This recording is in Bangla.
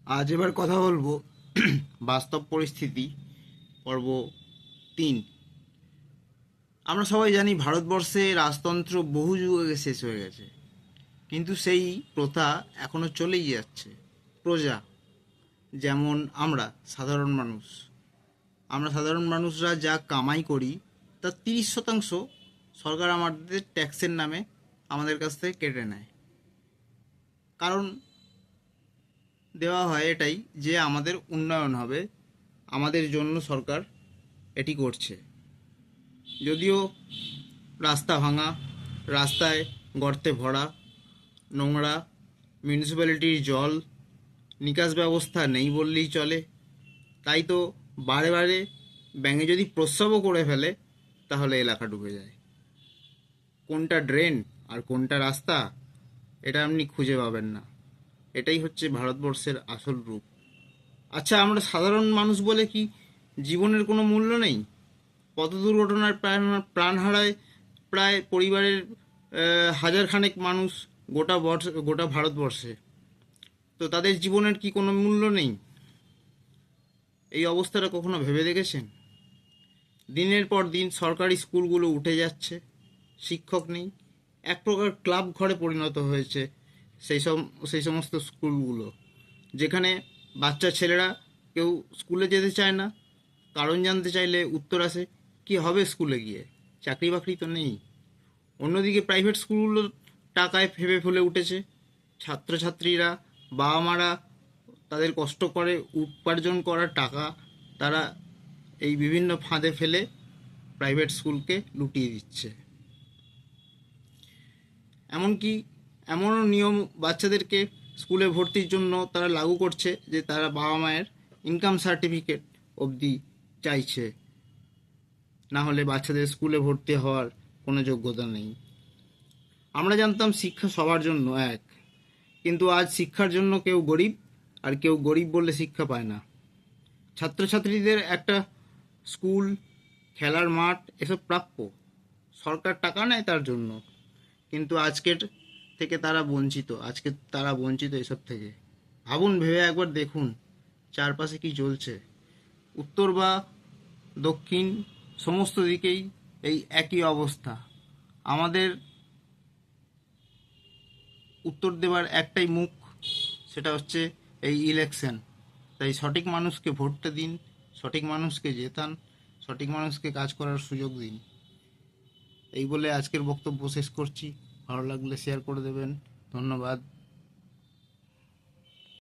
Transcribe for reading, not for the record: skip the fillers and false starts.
আজ এবার কথা বলবো বাস্তব পরিস্থিতি পর্ব 3। আমরা সবাই জানি ভারতবর্ষে রাজতন্ত্র বহু যুগ আগে শেষ হয়ে গেছে, কিন্তু সেই প্রথা এখনো চলেই যাচ্ছে। প্রজা, যেমন আমরা সাধারণ মানুষরা যা কামাই করি তার 30% সরকার আমাদের ট্যাক্সের নামে আমাদের কাছ থেকে কেটে নেয়। কারণ দেওয়া হয় এটাই যে আমাদের উন্নয়ন হবে, আমাদের জন্য সরকার এটি করছে। যদিও রাস্তা ভাঙা, রাস্তায় গর্তে ভরা, নোংরা, মিউনিসিপ্যালিটির জল নিকাশ ব্যবস্থা নেই বললেই চলে। তাই তো বারে বারে ব্যাঙে যদি প্রস্রাবও করে ফেলে তাহলে এলাকা ডুবে যায়। কোনটা ড্রেন আর কোনটা রাস্তা এটা আপনি খুঁজে পাবেন না। এটাই হচ্ছে ভারতবর্ষের আসল রূপ। আচ্ছা, আমরা সাধারণ মানুষ বলে কি জীবনের কোনো মূল্য নেই? পথ দুর্ঘটনায় প্রাণ হারায় প্রায় পরিবারের হাজার খানেক মানুষ গোটা ভারতবর্ষে। তো তাদের জীবনের কি কোনো মূল্য নেই? এই অবস্থাটা কখনো ভেবে দেখেছেন? দিনের পর দিন সরকারি স্কুলগুলো উঠে যাচ্ছে, শিক্ষক নেই, এক প্রকার ক্লাব ঘরে পরিণত হয়েছে সেই সব সেই সমস্ত স্কুলগুলো, যেখানে বাচ্চা ছেলেরা কেউ স্কুলে যেতে চায় না। কারণ জানতে চাইলে উত্তর আসে, কি হবে স্কুলে গিয়ে, চাকরি বাকরি তো নেই। অন্যদিকে প্রাইভেট স্কুলগুলো টাকায় ফেঁপে ফুলে উঠেছে। ছাত্রছাত্রীরা, বাবা মারা তাদের কষ্ট করে উপার্জন করার টাকা তারা এই বিভিন্ন ফাঁদে ফেলে প্রাইভেট স্কুলকে লুটিয়ে দিচ্ছে। এমনকি এমনও নিয়ম বাচ্চাদেরকে স্কুলে ভর্তির জন্য তারা লাগু করছে যে তারা বাবা মায়ের ইনকাম সার্টিফিকেট অবধি চাইছে, না হলে বাচ্চাদের স্কুলে ভর্তি হওয়ার কোনো যোগ্যতা নেই। আমরা জানতাম শিক্ষা সবার জন্য এক, কিন্তু আজ শিক্ষার জন্য কেউ গরিব আর কেউ গরিব বলে শিক্ষা পায় না। ছাত্রছাত্রীদের একটা স্কুল, খেলার মাঠ এসব প্রাপ্য, সরকার টাকা নেয় তার জন্য, কিন্তু আজকে তারা বঞ্চিত এসব থেকে। ভাবুন, ভেবে একবার দেখুন চারপাশে কি চলছে। উত্তর বা দক্ষিণ, সমস্ত দিকেই এই একই অবস্থা। আমাদের উত্তর দেওয়ার একটাই মুখ, সেটা হচ্ছে এই ইলেকশন। তাই সঠিক মানুষকে ভোটটা দিন, সঠিক মানুষকে জেতান, সঠিক মানুষকে কাজ করার সুযোগ দিন। এই বলে আজকের বক্তব্য শেষ করছি। ভালো লাগলে শেয়ার করে দেবেন। ধন্যবাদ।